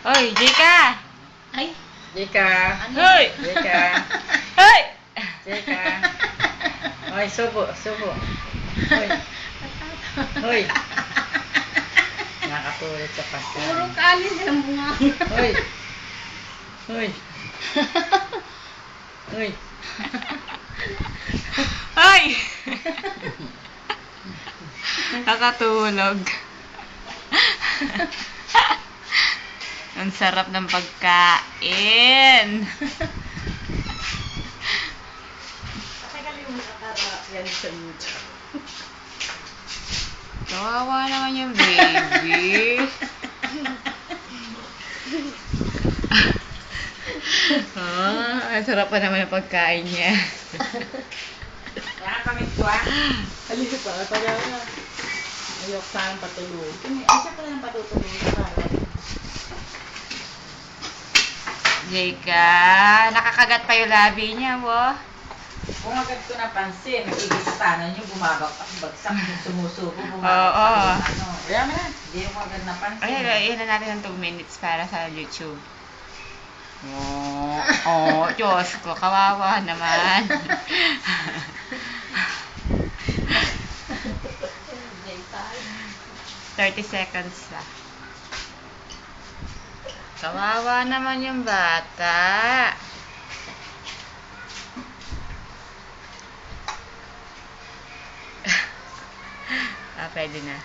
Hoy, Jika! Ay, Jika. Hoy! Jika. Hoy! Jika. Hoy, subo, subo. Hoy. Hoy. Nakatulad sa puro pagkain. kanin ang bunga. Hoy. Hoy. Hoy. Hoy! Nakatulog. Ang sarap ng pagkain. Yan sa YouTube. Kawawa naman yung baby. Ang sarap pa naman ng pagkain niya. Nakakamit ko ah. Halika pa, tagal na. Ayok saan patulog. Ay, siya pala ng patutulog. Jika, nakakagat pa yung labi niya, wo. Kung agad ko napansin, nag-ibigitanan nyo, bagsak, sumusubo, Oo. Kaya mo na, hindi mo agad napansin. Ay, ilan natin ng 2 minutes para sa YouTube. Oh, Diyos ko, kawawa naman. 30 seconds lang. Kawawa naman yung bata. Pwede na.